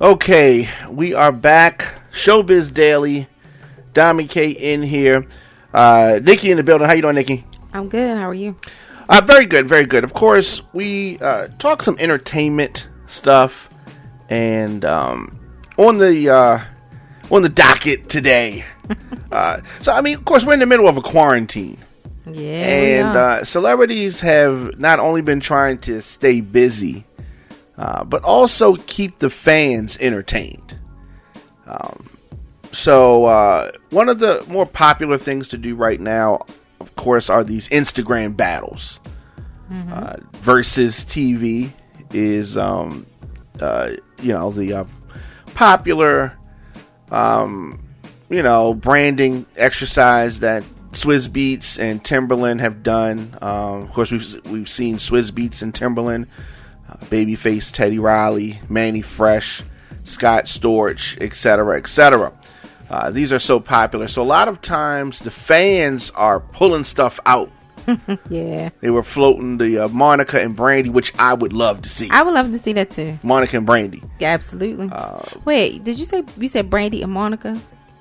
Okay, we are back. Showbiz Daily. Dami K in here. Nikki in the building. How you doing, Nikki? I'm good. How are you? Very good, very good. Of course, we talk some entertainment stuff, and on the docket today. So, I mean, of course, we're in the middle of a quarantine. Yeah, and celebrities have not only been trying to stay busy, but also keep the fans entertained. So one of the more popular things to do right now, of course, are these Instagram battles. Versus TV is, the popular, branding exercise that Swizz Beatz and Timberland have done. Of course, we've seen Swizz Beatz and Timberland, Babyface, Teddy Riley, Manny Fresh, Scott Storch, etc., etc. These are so popular. So a lot of times the fans are pulling stuff out. Yeah. They were floating the Monica and Brandy, which I would love to see. I would love to see that too. Monica and Brandy. Yeah, absolutely. Wait, did you said Brandy and Monica?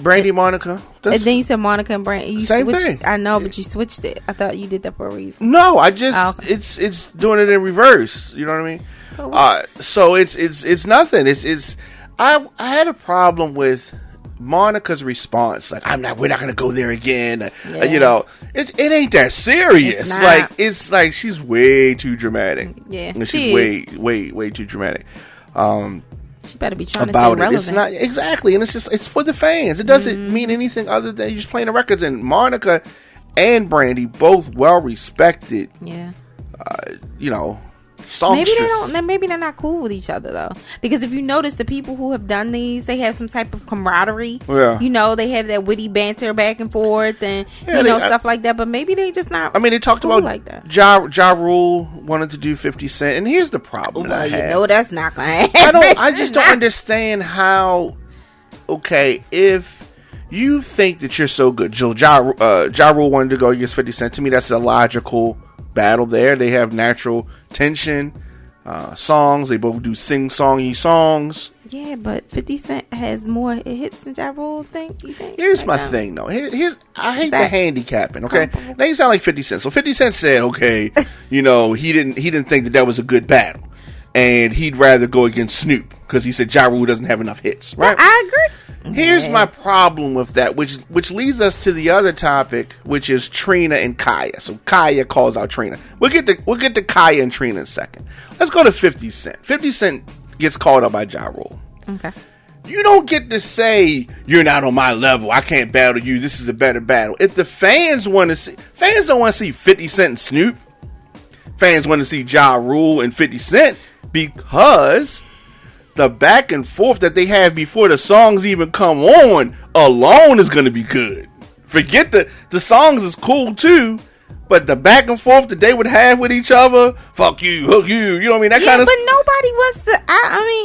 Brandy, Monica. And then you said Monica and Brandy. Same thing. I know, but you switched it. I thought you did that for a reason. No, I just it's doing it in reverse. You know what I mean? So it's nothing. I had a problem with Monica's response. Like, we're not gonna go there again. Yeah. It ain't that serious. It's like she's way too dramatic. Yeah, she's way too dramatic. She better be trying about to stay relevant. It's not exactly, and it's for the fans. It doesn't mean anything other than you just playing the records. And Monica and Brandy, both well respected. Yeah. Songstress. Maybe they're not cool with each other though, because if you notice, the people who have done these, they have some type of camaraderie. Yeah. They have that witty banter back and forth, and stuff like that. But maybe they just not. I mean, they talked cool about like that. Ja Rule wanted to do 50 Cent, and here's the problem. That's not gonna happen. I just don't understand how. Okay, if you think that you're so good, Ja Rule wanted to go against 50 Cent. To me, that's a logical battle there. They have natural tension, songs. They both do sing-songy songs. Yeah, but 50 Cent has more hits than Ja Rule, you think? Here's my thing, though. I hate the handicapping, okay? Now you sound like 50 Cent. So 50 Cent said, okay, he didn't think that was a good battle. And he'd rather go against Snoop because he said Ja Rule doesn't have enough hits, right? Well, I agree. Here's my problem with that, which leads us to the other topic, which is Trina and Khia. So Khia calls out Trina. We'll get to Khia and Trina in a second. Let's go to 50 Cent. 50 Cent gets called out by Ja Rule. Okay. You don't get to say, you're not on my level, I can't battle you, this is a better battle. If the fans don't want to see 50 Cent and Snoop. Fans want to see Ja Rule and 50 Cent because the back and forth that they have before the songs even come on alone is going to be good. Forget the songs is cool too, but the back and forth that they would have with each other, fuck you, hook you, you know what I mean? That kind of. But nobody wants to.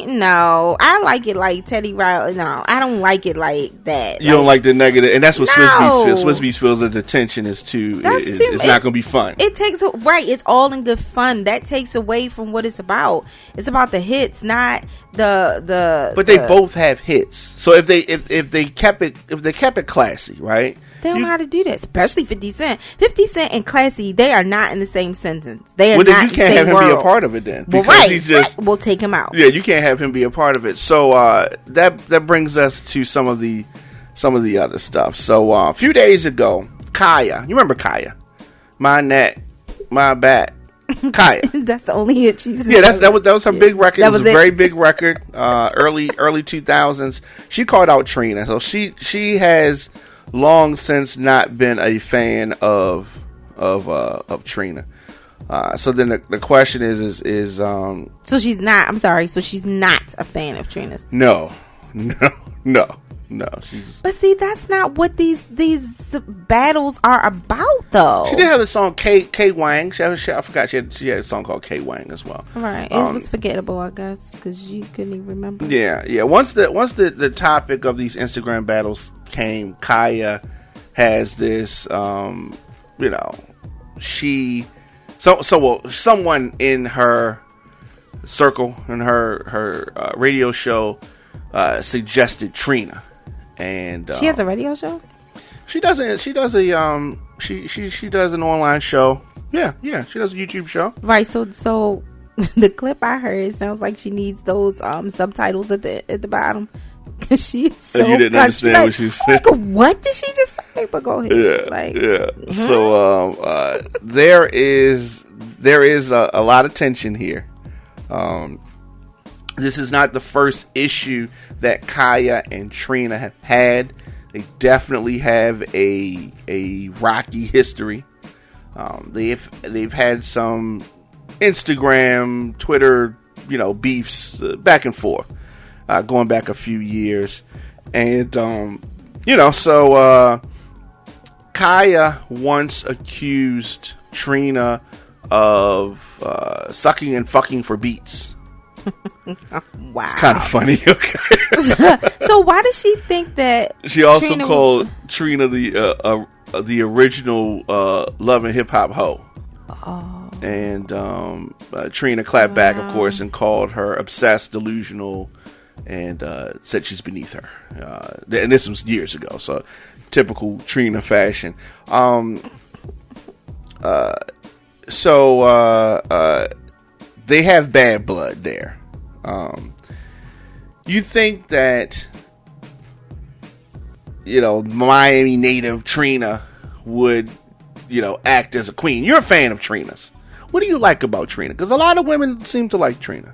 No, I like it like Teddy Riley. No, I don't like it like that. You don't like the negative, and that's what Swizz Beatz feels. Swizz Beatz feels that the tension is too. It's not going to be fun. It takes It's all in good fun. That takes away from what it's about. It's about the hits, not the. But they both have hits. So if they kept it classy, right? They don't know how to do that, especially 50 Cent. 50 Cent and classy, they are not in the same sentence. They are not. Then you can't have him be a part of it then, because he's just. We'll take him out. Yeah, you can't have him be a part of it. So that brings us to some of the other stuff. So a few days ago, Khia, you remember Khia? My neck, my back. Khia. That's the only hit she's. Yeah, that was her big record. It was a very big record. Early 2000s. She called out Trina, so she has long since not been a fan of Trina. So then the question is so she's not. I'm sorry. So she's not a fan of Trina's. No. But see, that's not what these battles are about, though. She did have the song K Wang. I forgot she had a song called K Wang as well. Right, it was forgettable, I guess, because you couldn't even remember. Yeah. Once the topic of these Instagram battles came, Khia has this, someone in her circle, in her radio show, suggested Trina, and she has a radio show. She does a she does an online show. Yeah, she does a YouTube show. Right. So the clip I heard sounds like she needs those subtitles at the bottom. Cause she's so you didn't understand what she said. Like, what did she just say? But go ahead. Yeah. So there is a lot of tension here. This is not the first issue that Khia and Trina have had. They definitely have a rocky history. They've had some Instagram, Twitter, beefs back and forth, going back a few years, and Khia once accused Trina of sucking and fucking for beats. Wow, it's kind of funny. Okay. So why does she think that? She also called Trina the original Love and Hip Hop hoe. Oh. And Trina clapped back, of course, and called her obsessed, delusional, and said she's beneath her. And this was years ago, so typical Trina fashion. They have bad blood there. You think that Miami native Trina would act as a queen? You're a fan of Trina's. What do you like about Trina? Because a lot of women seem to like Trina.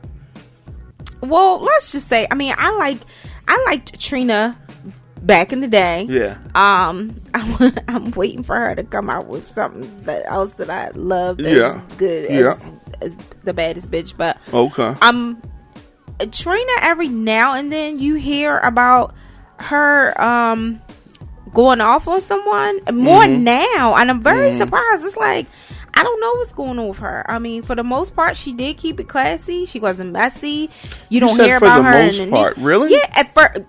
Well, let's just say, I liked Trina back in the day. Yeah. I'm waiting for her to come out with something else that I love that's good as the baddest bitch. But okay. Trina, every now and then you hear about her going off on someone more now, and I'm very surprised. It's like, I don't know what's going on with her. For the most part, she did keep it classy. She wasn't messy. You don't hear about her for the most part. Really? Yeah, at first,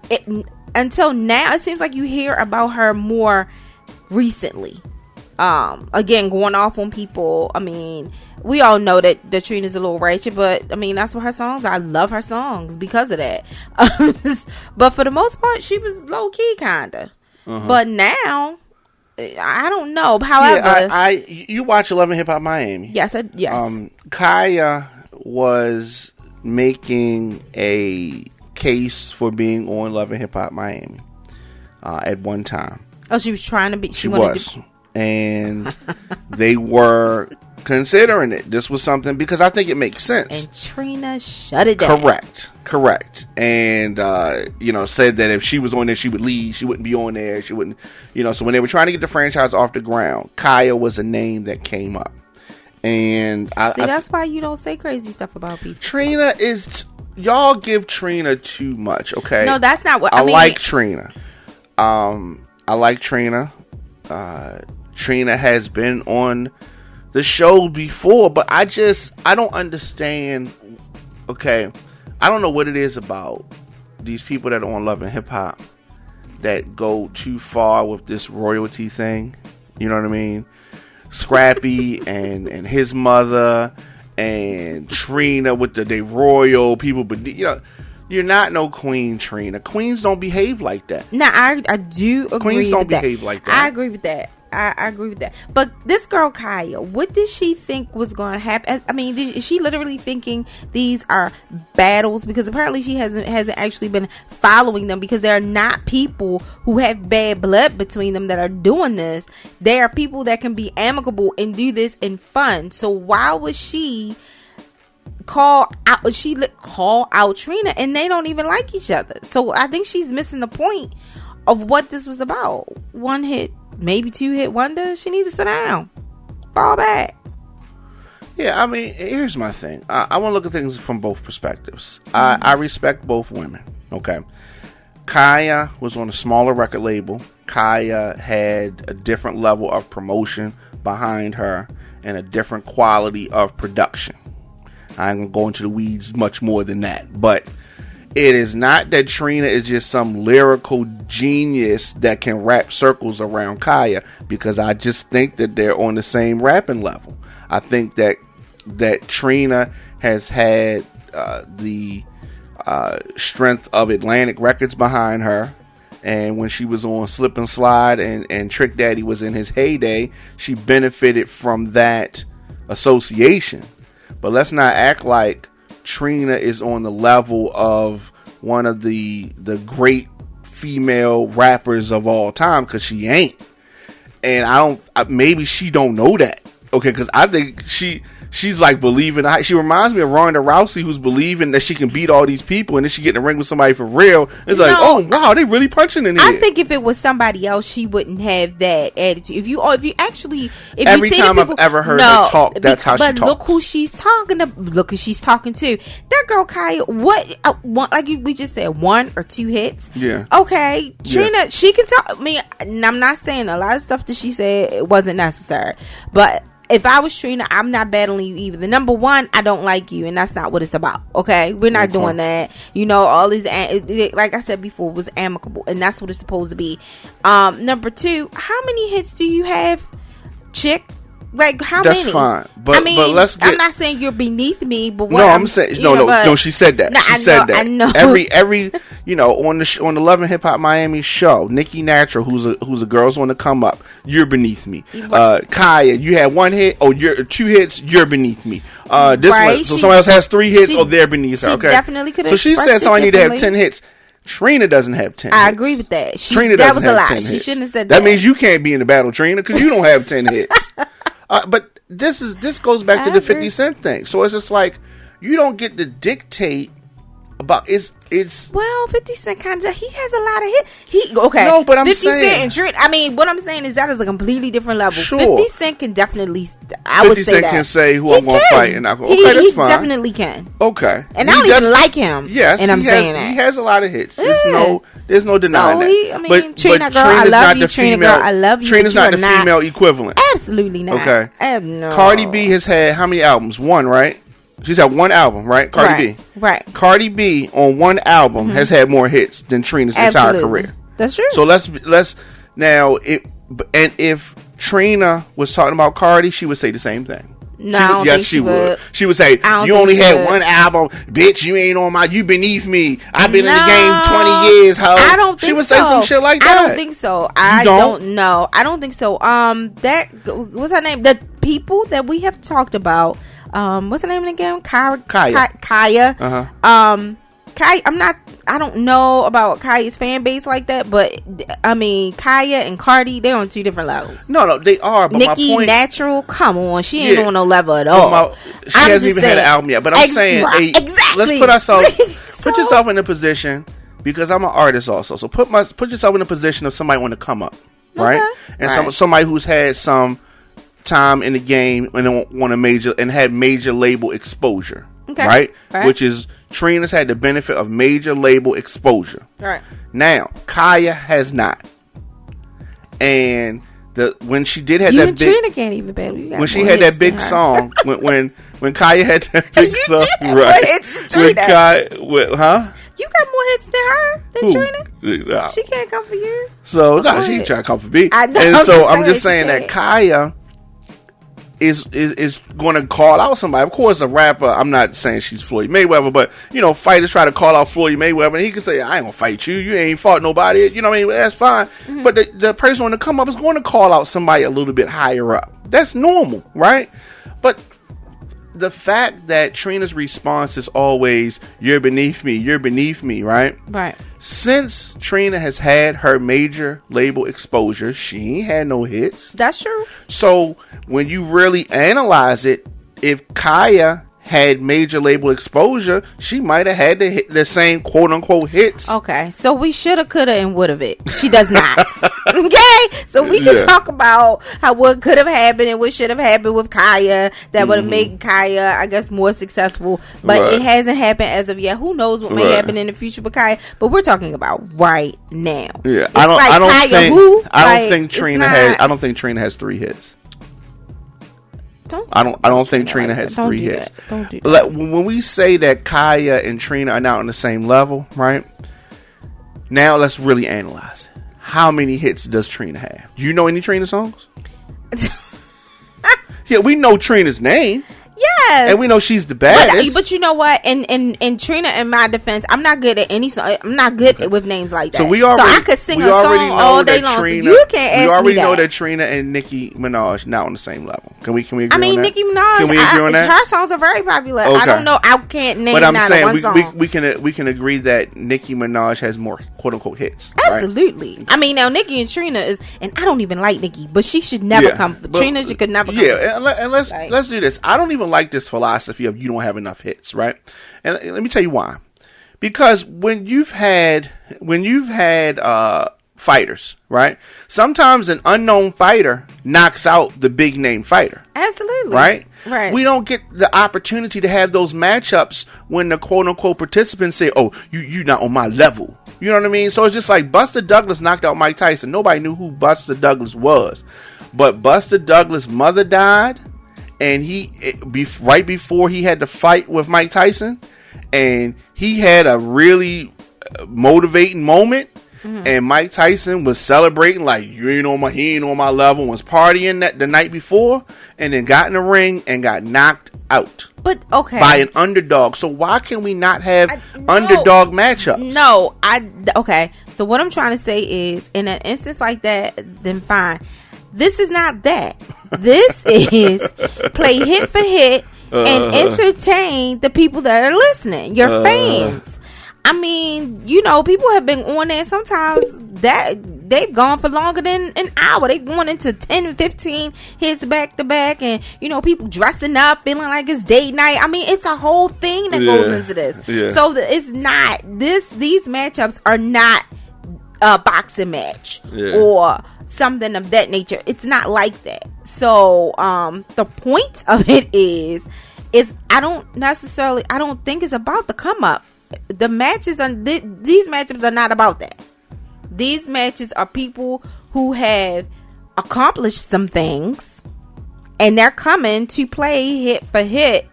until now, it seems like you hear about her more recently. Again, going off on people. We all know that Trina's a little ratchet, but that's what her songs. I love her songs because of that. But for the most part, she was low key kinda. But now, I don't know. However, you watch Love and Hip Hop Miami. Yes. Khia was making a case for being on Love and Hip Hop Miami at one time. Oh, she was trying to be. She was. And they were considering it. This was something, because I think it makes sense. And Trina shut it down. Correct. And said that if she was on there, she would leave. She wouldn't be on there. She wouldn't. So when they were trying to get the franchise off the ground, Khia was a name that came up. And that's why you don't say crazy stuff about people. Trina is. Y'all give Trina too much. Okay. No, that's not what I mean. Like Trina. I like Trina. Trina has been on the show before, but I don't understand. Okay, I don't know what it is about these people that are on Love and Hip Hop that go too far with this royalty thing. You know what I mean? Scrappy and his mother and Trina with they royal people, but you're not no queen, Trina. Queens don't behave like that. Now, I do agree. Queens don't behave like that. I agree with that. I agree with that. But this girl Khia, what did she think was going to happen? Is she literally thinking these are battles? Because apparently she hasn't actually been following them, because there are not people who have bad blood between them that are doing this. There are people that can be amicable and do this in fun. So why would she call out Trina, and they don't even like each other? So I think she's missing the point of what this was about. One hit, maybe 2-hit wonder. She needs to sit down, fall back. Yeah, here's my thing. I want to look at things from both perspectives. I respect both women. Okay, Khia was on a smaller record label. Khia had a different level of promotion behind her and a different quality of production. I ain't gonna go into the weeds much more than that, but it is not that Trina is just some lyrical genius that can rap circles around Khia, because I just think that they're on the same rapping level. I think that Trina has had the strength of Atlantic Records behind her. And when she was on Slip and Slide and Trick Daddy was in his heyday, she benefited from that association. But let's not act like Trina is on the level of one of the great female rappers of all time, because she ain't. And maybe she don't know that. Okay, because I think she's like believing. She reminds me of Ronda Rousey, who's believing that she can beat all these people, and then she get in the ring with somebody for real. It's like, oh wow, they really punching in here. I think if it was somebody else, she wouldn't have that attitude. If you every time I've ever heard her talk, that's how she talks. But look who she's talking to. Look who she's talking to. That girl Khia. We just said 1 or 2 hits. Yeah. Okay, Trina, she can talk. I mean, I'm not saying a lot of stuff that she said it wasn't necessary, but if I was Trina, I'm not battling you either. The number one, I don't like you, and that's not what it's about. Okay, we're not doing that. You know, all these, like I said before, was amicable, and that's what it's supposed to be. Number 2, how many hits do you have, chick? Like, how that's many? That's fine. But let's get, I'm not saying you're beneath me, but what I'm saying, no, she said that. She said that. I know. Every on the Love and Hip Hop Miami show, Nikki Natural, who's a girl's want to come up, you're beneath me. Khia, you had 1 hit, you're 2 hits, you're beneath me. This one, so somebody else has 3 hits, they're beneath her. Okay, definitely could have. So she said somebody need to have 10 hits. Trina doesn't have 10 hits. I agree with that. Trina doesn't have 10 hits. She shouldn't have said that. That means you can't be in the battle, Trina, because you don't have 10 hits. But this goes back to the 50 Cent thing. So it's just like, you don't get to dictate about it's. Well, 50 Cent he has a lot of hits. No, but I'm 50 saying 50 Cent and Trina. I mean, what I'm saying is that is a completely different level. Sure. 50 Cent can definitely. I would say 50 Cent that. can say who I'm going to fight, and I go, okay, that's fine. He definitely can. Okay, and I don't even like him. Yes, and I'm saying that he has a lot of hits. There's no denying that. But Trina girl, I love you. Trina girl, I love you. Trina's not the female equivalent. Absolutely not. Okay, I have no. Cardi B has had how many albums? 1, right? She's had 1 album, right? Cardi B. Right. Cardi B on 1 album has had more hits than Trina's entire career. That's true. So let's now if Trina was talking about Cardi, she would say the same thing. No, she would. She would say, "You only had 1 album, bitch. You ain't on you beneath me. I've been in the game 20 years, ho." I don't think so. She would say some shit like that. I don't think so. I don't know. I don't think so. That what's her name? The people that we have talked about. What's her name again? Khia. Uh-huh. Khia, I don't know about Khia's fan base like that, but I mean, Khia and Cardi, they're on 2 different levels. No, they are. But Nikki my point, Natural, come on, she ain't on no level at all. She hasn't even had an album yet. But I'm saying, exactly. Let's put yourself in a position, because I'm an artist also. So put yourself in a position of somebody want to come up, right? And somebody who's had some time in the game and had major label exposure. Okay. Right? Which is Trina's had the benefit of major label exposure. Right. Now, Khia has not. And when she did have that big, Trina can't even battle. You when she had that big song, when Khia had that big song, right? It's Trina. You got more hits than her than Trina. She can't come for you. So she ain't trying to come for me. I know. And so I'm just saying that Khia is going to call out somebody. Of course, a rapper, I'm not saying she's Floyd Mayweather, but, fighters try to call out Floyd Mayweather, and he can say, I ain't going to fight you. You ain't fought nobody. You know what I mean? That's fine. Mm-hmm. But the person on the come up is going to call out somebody a little bit higher up. That's normal, right? But the fact that Trina's response is always, you're beneath me, right? Right. Since Trina has had her major label exposure, she ain't had no hits. That's true. So when you really analyze it, if Khia had major label exposure, she might have had the same quote unquote hits. Okay, so we shoulda, coulda, and woulda it. She does not. Okay, so we can talk about what could have happened and what should have happened with Khia that would have made Khia, I guess, more successful. But it hasn't happened as of yet. Who knows what may happen in the future with Khia? But we're talking about right now. Yeah, it's I don't think Trina has 3 hits. I don't think Trina has 3 hits. Don't do that. When we say that Khia and Trina are not on the same level, right? Now let's really analyze it. How many hits does Trina have? Do you know any Trina songs? Yeah, we know Trina's name. Yes. And we know she's the baddest. But you know what? In Trina, in my defense, I'm not good at any song. I'm not good with names like that. So I could sing a song all day long. Trina, so you can't ask me We already that. know that Trina and Nicki Minaj not on the same level. Can we agree on that? Nicki Minaj. Can we agree on that? Her songs are very popular. Okay. I don't know. I can't name. But I'm saying one song. we can agree that Nicki Minaj has more quote unquote hits. Absolutely. Right? I mean, now Nicki and Trina is, and I don't even like Nicki, but she should never come. Trina, she could never come. Yeah, and let's do this. I don't even like this philosophy of you don't have enough hits, right? And let me tell you why. Because when you've had fighters, right? Sometimes an unknown fighter knocks out the big name fighter. Absolutely. Right? Right. We don't get the opportunity to have those matchups when the quote unquote participants say, "Oh, you're not on my level." You know what I mean? So it's just like Buster Douglas knocked out Mike Tyson. Nobody knew who Buster Douglas was. But Buster Douglas' mother died, and right before he had to fight with Mike Tyson, and he had a really motivating moment. Mm-hmm. And Mike Tyson was celebrating like he ain't on my level, was partying the night before, and then got in the ring and got knocked out. But okay, by an underdog. So why can we not have underdog matchups? No, okay. So what I'm trying to say is, in an instance like that, then fine. This is not that. This is play hit for hit and entertain the people that are listening, your fans. I mean, people have been on there sometimes that they've gone for longer than an hour. They've gone into 10 and 15 hits back to back, and people dressing up, feeling like it's date night. I mean, it's a whole thing that goes into this. Yeah. So it's not these matchups are not a boxing match or something of that nature. It's not like that. So the point of it is I don't think it's about the come up. The matches these matchups are not about that. These matches are people who have accomplished some things, and they're coming to play hit for hit,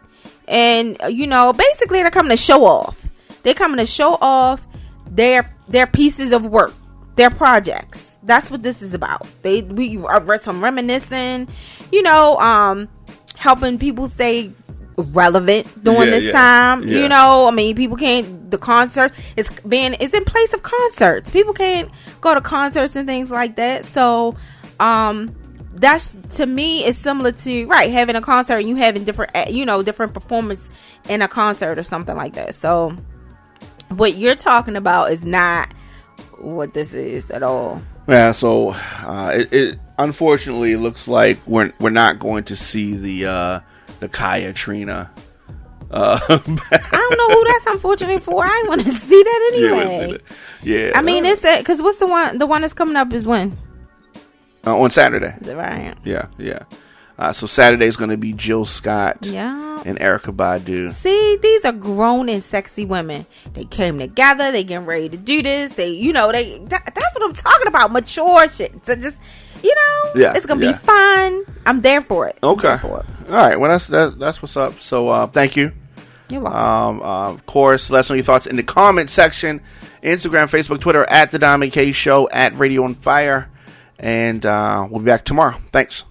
and basically they're coming to show off. They're coming to show off their pieces of work, their projects. That's what this is about. We are some reminiscing, helping people stay relevant during this time. I mean, people can't, the concert it's in place of concerts. People can't go to concerts and things like that. So that's, to me, is similar to having a concert and you having different performance in a concert or something like that. So what you're talking about is not what this is at all. Yeah, so it unfortunately looks like we're not going to see the Khia Trina. I don't know who that's unfortunate for. I want to see that anyway. Yeah. I mean, it's because what's the one that's coming up is when? On Saturday. Right. Yeah. So Saturday is going to be Jill Scott and Erykah Badu. See, these are grown and sexy women. They came together. They getting ready to do this. That's what I'm talking about. Mature shit. So just, it's going to be fun. I'm there for it. Okay. All right. Well, that's what's up. So thank you. You're welcome. Of course, let us know your thoughts in the comment section. Instagram, Facebook, Twitter, at The Diamond K Show, at Radio on Fire. And we'll be back tomorrow. Thanks.